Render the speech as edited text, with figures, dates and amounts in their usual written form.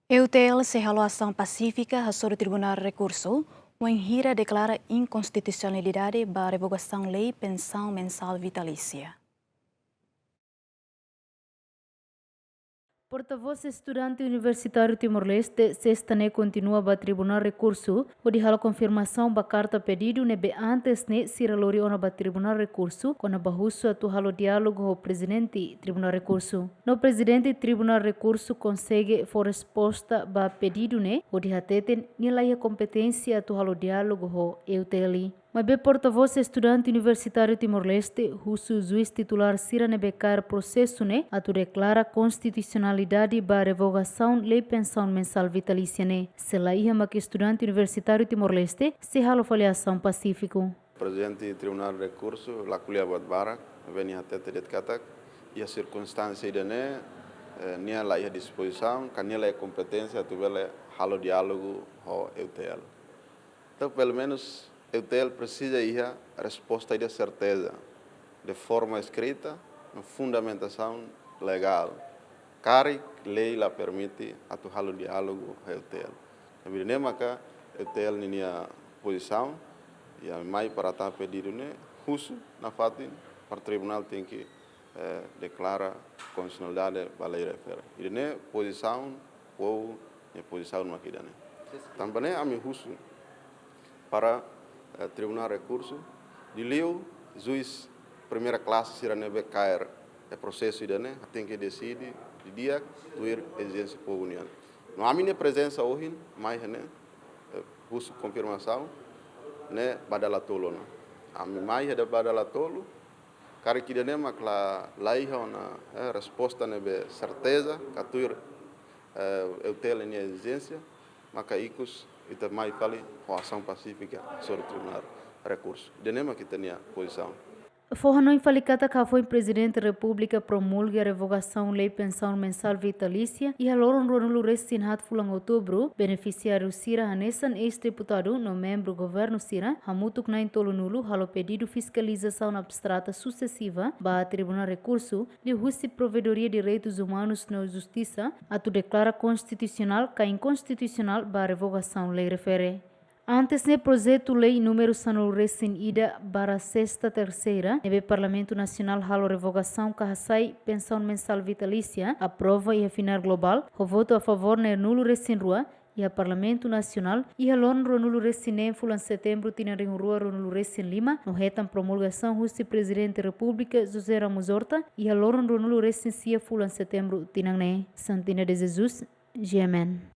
EUTL se halou ação pacífica sobre o Tribunal de Recurso, o Enhira declara inconstitucionalidade para a revogação lei pensão mensal vitalícia. Porta-voz estudante universitário Timor-Leste, sexta-ne continua a tribunal recurso, onde a confirmação da carta pedido nebe antes ne siralori ona ba tribunal recurso, quando bahuso atu halo diálogo o presidente tribunal recurso. No presidente tribunal recurso consegue for resposta ba pedido ne, onde hateten nilai a competência atu halo diálogo ho EUTL. Mas be porta-voz estudante universitário Timor-Leste, o juiz titular Sira Nebecar processo ne, atu declara constitucionalidade ba revogação lei pensão mensal vitalícia ne. Selaia que estudante universitário Timor-Leste, se halo avaliação pacífico. Presidente do Tribunal de Recurso, la Culia Badbara, vem a tete de Catak, e a circunstância de ne, nia lá à disposição, canela é competência, tu vele halo diálogo ho EUTL. Então, pelo menos, EUTL precisa ir a resposta de certeza, de forma escrita, uma fundamentação legal. Cari lei la permite a tu halo diálogo EUTL. Evidente que EUTL ninha posição, e a mais para estar pedido né, justo na fatin, para o tribunal tem que declarar constitucionalidade da lei refere. E ne posição ou ne posição não aqui né. Também a mim justo para o tribunal recurso de liu juiz primeira classe será nebe cair é processo de né, tem que decidir de dia do exigência por união. Não há minha presença hoje, mais né, justo confirmação ne badala tolo na ami mai heda badala tolo kare kida ne makla lai na resposta ne be certeza katur EUTL ne exigência maka ikus ita mai fali a ação pacífica sobre o tribunal recurso de ne que tinha posição. Forra não infalicata que foi presidente da República promulga a revogação lei pensão mensal vitalícia e a loron ronulu restinhat fulang outubro beneficiário Sira Hanessan ex-deputado no membro governo Sira hamutuk na intolo nulo halo pedido fiscalização abstrata sucessiva ba tribunal recurso de Justiça Provedoria de Direitos Humanos no Justiça atu declara constitucional que inconstitucional ba revogação lei refere. Antes ne projeto lei número sanul recém ida para sexta terceira, nebe Parlamento Nacional halo revogação kahasai pensão mensal vitalícia, aprova e afinar global, o voto a favor ne nulo recém rua, e a Parlamento Nacional e a lon ronulo recém fulan setembro tina rua ronulo recém lima, no retam promulgação justi Presidente da República José Ramos Horta e a lon ronulo recém sia fulan setembro tina ne Santina de Jesus, GMN.